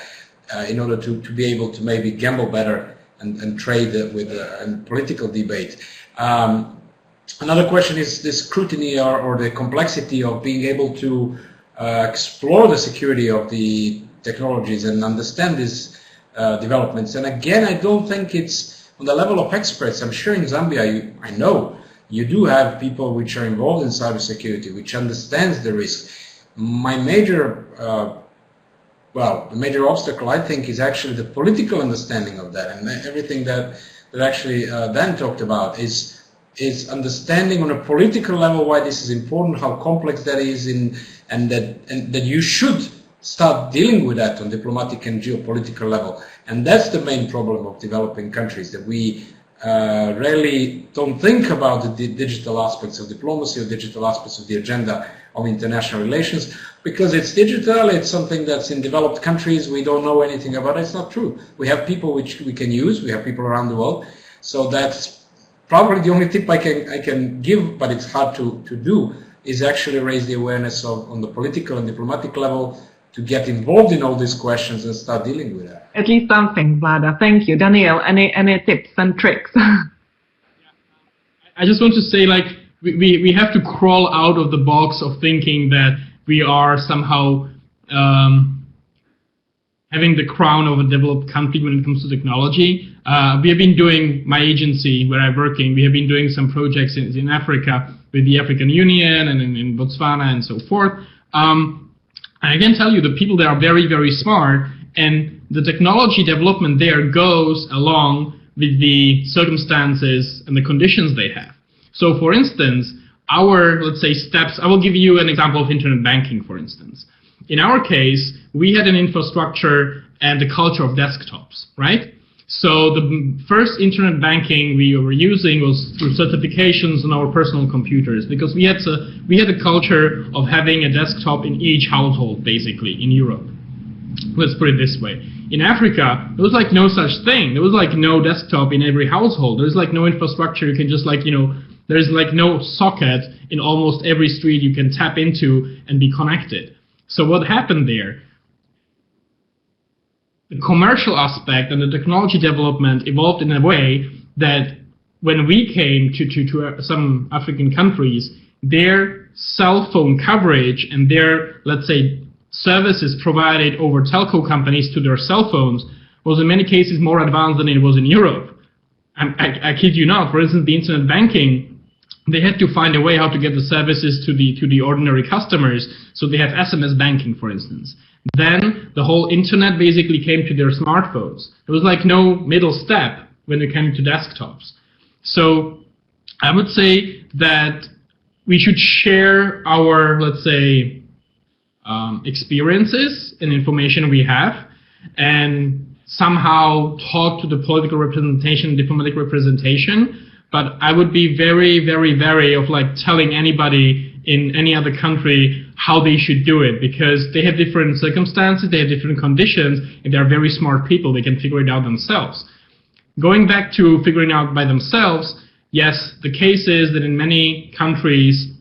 in order to be able to maybe gamble better and trade with and political debate. Another question is the scrutiny or the complexity of being able to explore the security of the technologies and understand these developments. And again, I don't think it's on the level of experts. I'm sure in Zambia, I know you do have people which are involved in cybersecurity, which understands the risk. My major, the major obstacle, I think, is actually the political understanding of that, and everything that actually Dan talked about is understanding on a political level why this is important, how complex that is, and that you should start dealing with that on diplomatic and geopolitical level. And that's the main problem of developing countries, that we rarely don't think about the digital aspects of diplomacy or digital aspects of the agenda of international relations, because it's digital, it's something that's in developed countries, we don't know anything about it. It's not true. We have people which we can use, we have people around the world, so that's probably the only tip I can give, but it's hard to do, is actually raise the awareness on the political and diplomatic level to get involved in all these questions and start dealing with that. At least something, Vlada. Thank you. Daniel, any tips and tricks? I just want to say, like, we have to crawl out of the box of thinking that we are somehow having the crown of a developed country when it comes to technology. We have been doing, my agency where I'm working, we have been doing some projects in Africa with the African Union and in Botswana and so forth. I can tell you the people there are very, very smart, and the technology development there goes along with the circumstances and the conditions they have. So for instance, our, let's say, steps, I will give you an example of internet banking, for instance. In our case, we had an infrastructure and a culture of desktops, right? So the first internet banking we were using was through certifications on our personal computers, because we had a culture of having a desktop in each household, basically, in Europe. Let's put it this way. In Africa, there was like no such thing. There was like no desktop in every household. There's like no infrastructure. You can just like, there's like no socket in almost every street you can tap into and be connected. So what happened there? The commercial aspect and the technology development evolved in a way that when we came to some African countries, their cell phone coverage and their, let's say, services provided over telco companies to their cell phones was in many cases more advanced than it was in Europe. I kid you not. For instance, the internet banking, they had to find a way how to get the services to the ordinary customers. So they have SMS banking, for instance. Then the whole internet basically came to their smartphones. There was like no middle step when it came to desktops. So I would say that we should share our, let's say, experiences and information we have, and somehow talk to the political representation, diplomatic representation. But I would be very, very, very of like telling anybody in any other country how they should do it, because they have different circumstances, they have different conditions, and they're very smart people. They can figure it out themselves. Going back to figuring out by themselves, yes, the case is that in many countries,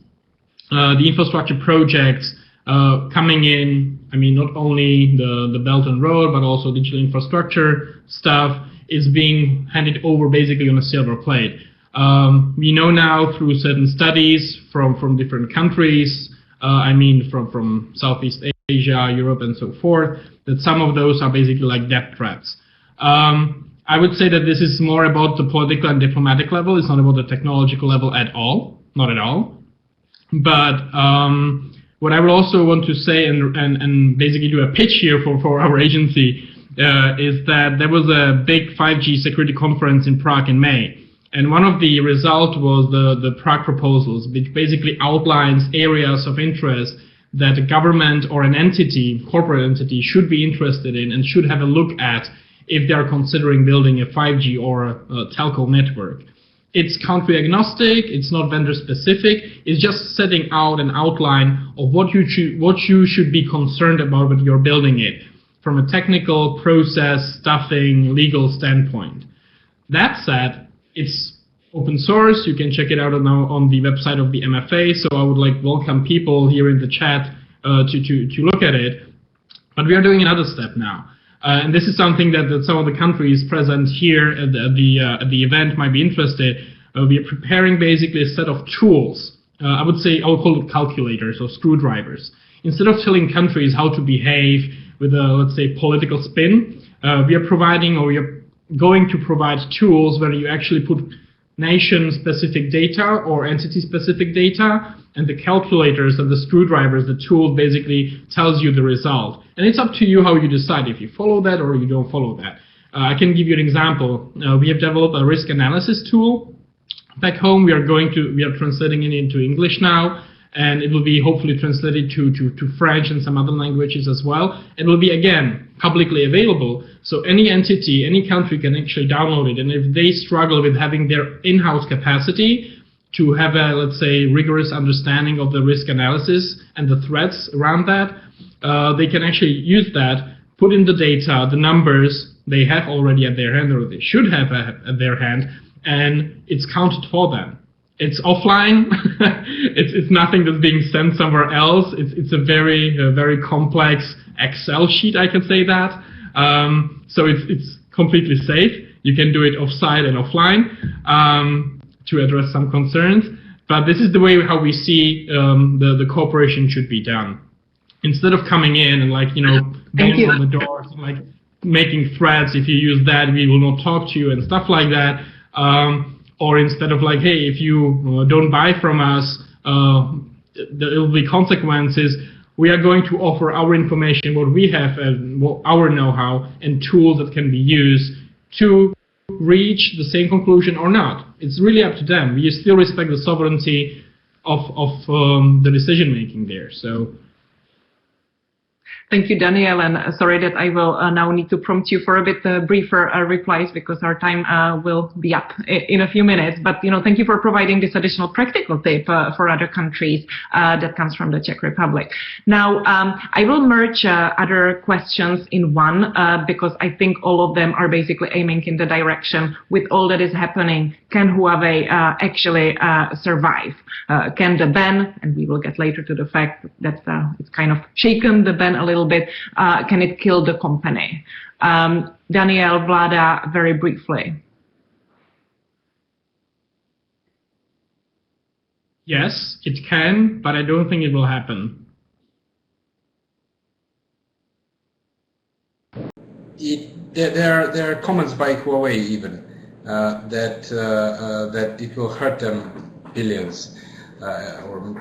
the infrastructure projects coming in, I mean, not only the Belt and Road, but also digital infrastructure stuff is being handed over basically on a silver plate. We know now through certain studies from different countries, I mean from Southeast Asia, Europe, and so forth, that some of those are basically like death threats. I would say that this is more about the political and diplomatic level. It's not about the technological level at all, not at all. But what I would also want to say and basically do a pitch here for our agency is that there was a big 5G security conference in Prague in May. And one of the results was the Prague proposals, which basically outlines areas of interest that a government or an entity, corporate entity, should be interested in and should have a look at if they are considering building a 5G or a telco network. It's country agnostic, it's not vendor specific, it's just setting out an outline of what you should be concerned about when you're building it from a technical, process, stuffing, legal standpoint. That said, it's open source, you can check it out on the website of the MFA, so I would like welcome people here in the chat to look at it. But we are doing another step now. And this is something that some of the countries present here at the event might be interested. We are preparing basically a set of tools. I would say, I would call it calculators or screwdrivers. Instead of telling countries how to behave with a, let's say, political spin, we are providing, or we are going to provide tools where you actually put nation-specific data or entity-specific data, and the calculators and the screwdrivers, the tool basically tells you the result. And it's up to you how you decide if you follow that or you don't follow that. I can give you an example. We have developed a risk analysis tool. Back home, we are translating it into English now, and it will be hopefully translated to French and some other languages as well. It will be, again, publicly available, so any entity, any country can actually download it. And if they struggle with having their in-house capacity to have a, let's say, rigorous understanding of the risk analysis and the threats around that, they can actually use that, put in the data, the numbers they have already at their hand, or they should have at their hand, and it's counted for them. It's offline. it's nothing that's being sent somewhere else. It's a very complex Excel sheet, I can say that. So it's completely safe. You can do it offsite and offline to address some concerns. But this is the way how we see the cooperation should be done. Instead of coming in and banging on the doors and like making threats, if you use that, we will not talk to you and stuff like that. Or instead of like, hey, if you don't buy from us, there will be consequences. We are going to offer our information, what we have, and our know-how and tools that can be used to reach the same conclusion or not. It's really up to them. We still respect the sovereignty of the decision-making there. So. Thank you, Daniel, and sorry that I will now need to prompt you for a bit briefer replies because our time will be up in a few minutes. But thank you for providing this additional practical tip for other countries that comes from the Czech Republic. Now, I will merge other questions in one because I think all of them are basically aiming in the direction with all that is happening. Can Huawei actually survive? Can the ban, and we will get later to the fact that it's kind of shaken the ban a little bit, can it kill the company? Daniel, Vlada, very briefly. Yes, it can, but I don't think it will happen. There are comments by Huawei even that it will hurt them billions or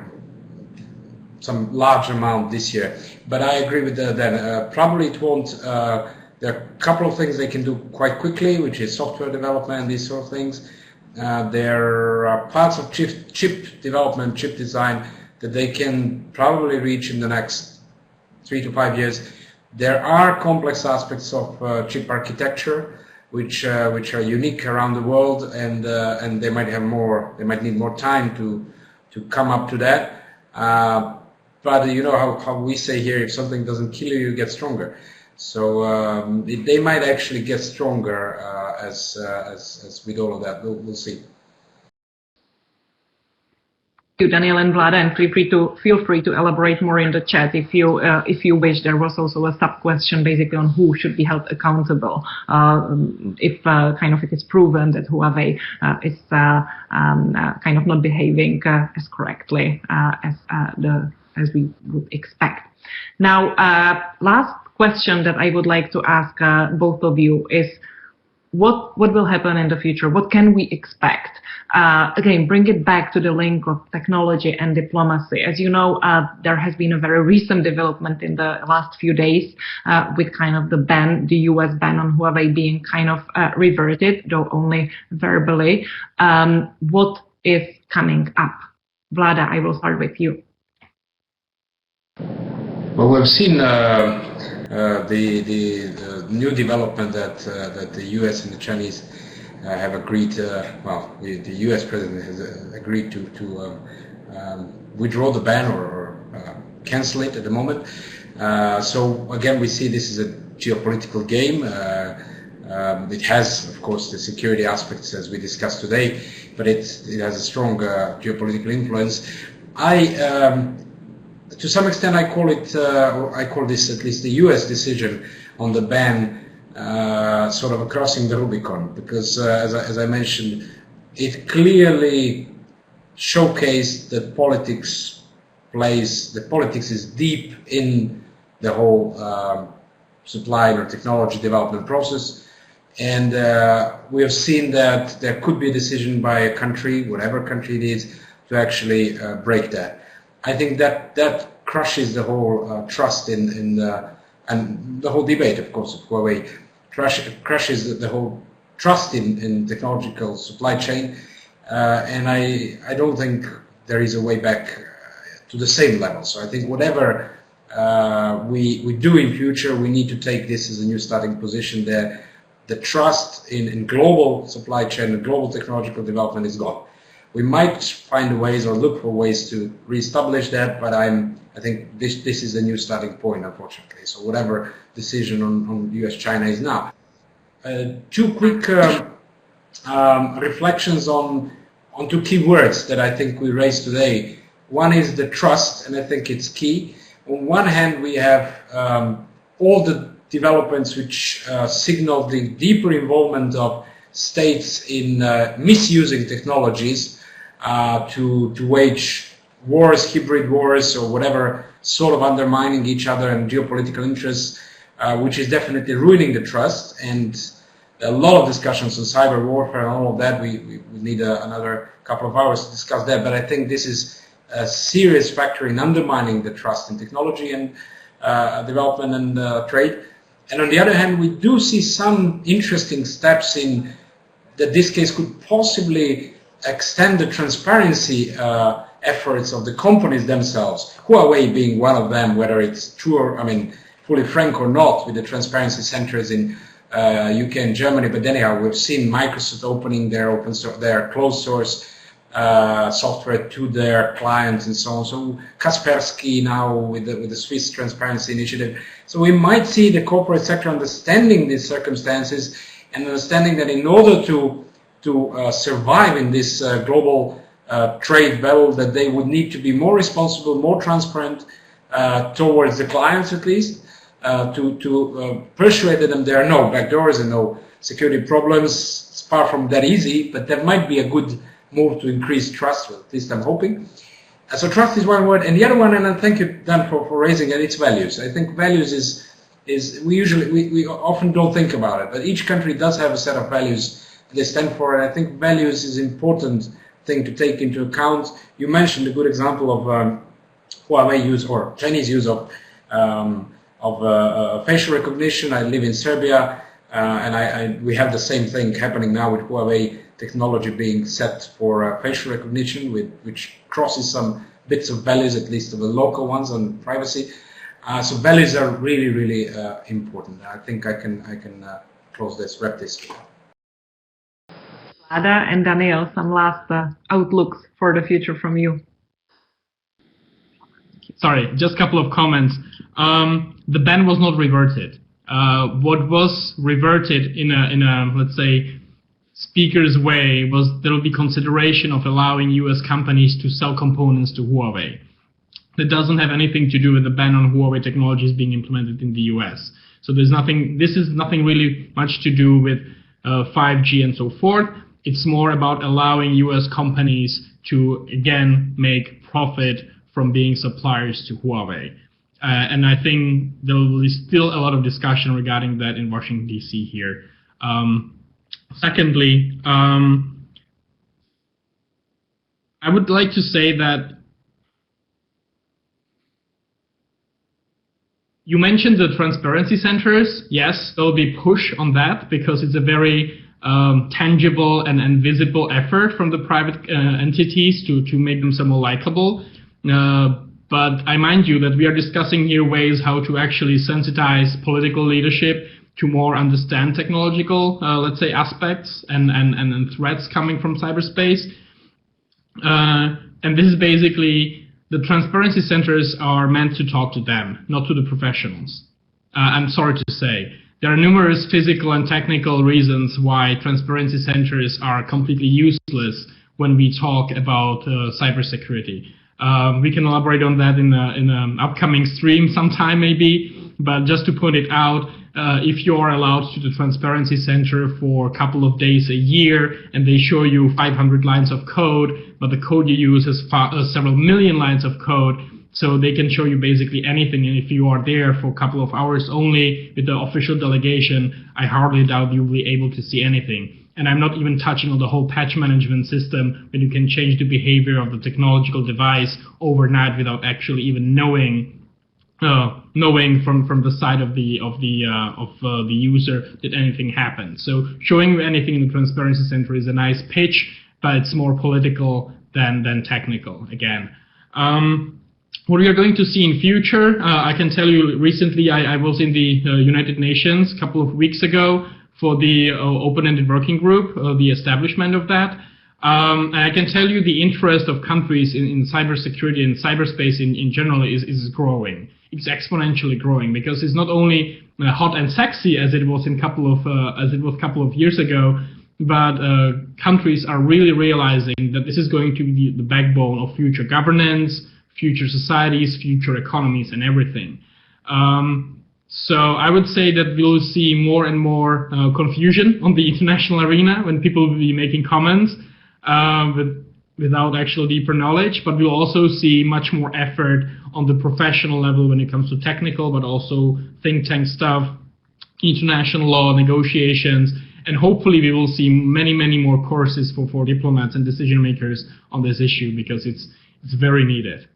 some large amount this year. But I agree with that. Probably it won't. There are a couple of things they can do quite quickly, which is software development and these sort of things. There are parts of chip development, chip design that they can probably reach in the next 3 to 5 years. There are complex aspects of chip architecture which are unique around the world, and they might have more. They might need more time to come up to that. But you know how we say here, if something doesn't kill you, you get stronger. So they might actually get stronger as with all of that. We'll see. You, Daniel and Vlada, and feel free to elaborate more in the chat if you wish. There was also a sub question basically on who should be held accountable if kind of it is proven that Huawei is kind of not behaving as correctly as we would expect. Now, last question that I would like to ask both of you is, what will happen in the future? What can we expect? Again, bring it back to the link of technology and diplomacy. As you know, there has been a very recent development in the last few days with kind of the US ban on Huawei being kind of reverted, though only verbally. What is coming up? Vlada, I will start with you. Well, we've seen the new development that the US and the Chinese have agreed. The US president has agreed to withdraw the ban or cancel it at the moment. So again, we see this as a geopolitical game. It has, of course, the security aspects as we discussed today, but it has a strong geopolitical influence. To some extent, I call this at least the U.S. decision on the ban sort of crossing the Rubicon, because as I mentioned, it clearly showcased that politics is deep in the whole supply or technology development process, and we have seen that there could be a decision by a country, whatever country it is, to actually break that. I think that crushes the whole trust in and the whole debate, of course, of Huawei, crushes the whole trust in technological supply chain, and I don't think there is a way back to the same level. So I think whatever we do in future, we need to take this as a new starting position. There, the trust in global supply chain and global technological development is gone. We might find ways or look for ways to reestablish that, but I think this is a new starting point, unfortunately. So whatever decision on US-China is now. Two quick reflections on two key words that I think we raised today. One is the trust, and I think it's key. On one hand, we have all the developments which signal the deeper involvement of states in misusing technologies to wage wars, hybrid wars, or whatever sort of undermining each other and geopolitical interests, which is definitely ruining the trust. And a lot of discussions on cyber warfare and all of that. We need another couple of hours to discuss that. But I think this is a serious factor in undermining the trust in technology and development and trade. And on the other hand, we do see some interesting steps in that this case could possibly extend the transparency efforts of the companies themselves, Huawei being one of them, whether it's true or, fully frank or not with the transparency centers in UK and Germany, but anyhow, we've seen Microsoft opening their closed source software to their clients and so on. So Kaspersky now with the Swiss Transparency Initiative. So we might see the corporate sector understanding these circumstances and understanding that in order to survive in this global trade battle, that they would need to be more responsible, more transparent towards the clients at least, to persuade them there are no backdoors and no security problems. It's far from that easy, but that might be a good move to increase trust, at least I'm hoping. So trust is one word, and the other one, and I thank you, Dan, for raising it, it's values. I think values is we often don't think about it, but each country does have a set of values they stand for, and I think values is an important thing to take into account. You mentioned a good example of Huawei use or Chinese use of facial recognition. I live in Serbia, and we have the same thing happening now with Huawei technology being set for facial recognition, which crosses some bits of values, at least of the local ones, on privacy. So values are really, really important. I think I can close this, wrap this. Ada and Daniel, some last outlooks for the future from you. Sorry, just a couple of comments. The ban was not reverted. What was reverted in a let's say speaker's way was there will be consideration of allowing US companies to sell components to Huawei. That doesn't have anything to do with the ban on Huawei technologies being implemented in the US. So there's nothing, this is nothing really much to do with 5G and so forth. It's more about allowing US companies to, again, make profit from being suppliers to Huawei. And I think there will be still a lot of discussion regarding that in Washington, D.C. here. Secondly, I would like to say that you mentioned the transparency centers. Yes, there will be push on that because it's a very tangible and visible effort from the private entities to make them some more likable. But I mind you that we are discussing here ways how to actually sensitize political leadership to more understand technological, let's say, aspects and threats coming from cyberspace. And this is basically, the transparency centers are meant to talk to them, not to the professionals. I'm sorry to say. There are numerous physical and technical reasons why transparency centers are completely useless when we talk about cybersecurity. We can elaborate on that in an upcoming stream sometime maybe, but just to put it out, if you are allowed to the Transparency Center for a couple of days a year and they show you 500 lines of code, but the code you use has several million lines of code, so they can show you basically anything, and if you are there for a couple of hours only with the official delegation, I hardly doubt you'll be able to see anything. And I'm not even touching on the whole patch management system, when you can change the behavior of the technological device overnight without actually even knowing from the side of the user that anything happened. So showing you anything in the Transparency Center is a nice pitch, but it's more political than technical again. What we are going to see in future, I can tell you recently I was in the United Nations a couple of weeks ago for the open-ended working group, the establishment of that. And I can tell you the interest of countries in cybersecurity and cyberspace in general is growing. It's exponentially growing because it's not only hot and sexy as it was a couple of years ago, but countries are really realizing that this is going to be the backbone of future governance, future societies, future economies, and everything. So I would say that we'll see more and more confusion on the international arena when people will be making comments without actual deeper knowledge, but we'll also see much more effort on the professional level when it comes to technical, but also think tank stuff, international law, negotiations, and hopefully we will see many, many more courses for diplomats and decision makers on this issue because it's very needed.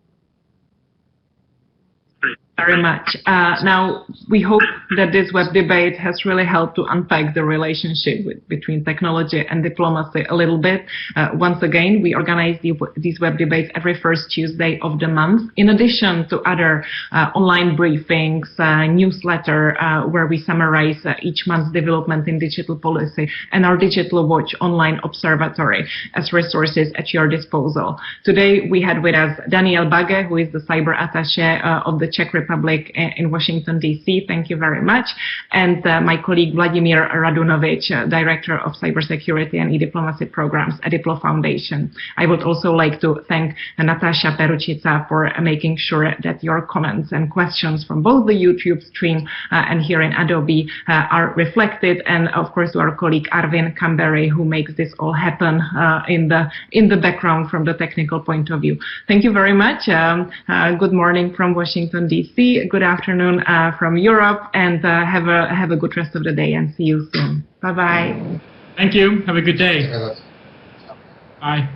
Great. Very much. Now, we hope that this web debate has really helped to unpack the relationship between technology and diplomacy a little bit. Once again, we organize these web debates every first Tuesday of the month, in addition to other online briefings, newsletter, where we summarize each month's development in digital policy, and our Digital Watch online observatory as resources at your disposal. Today, we had with us Daniel Bage, who is the cyber attaché of the Czech Republic in Washington, D.C. Thank you very much. And my colleague Vladimir Radunovic, Director of Cybersecurity and E-Diplomacy Programs at DiploFoundation. I would also like to thank Natasha Peručica for making sure that your comments and questions from both the YouTube stream and here in Adobe are reflected, and of course to our colleague Arvin Kamberi, who makes this all happen in the background from the technical point of view. Thank you very much. Good morning from Washington, D.C. Good afternoon from Europe, and have a good rest of the day, and see you soon. Bye-bye. Thank you. Have a good day. Bye.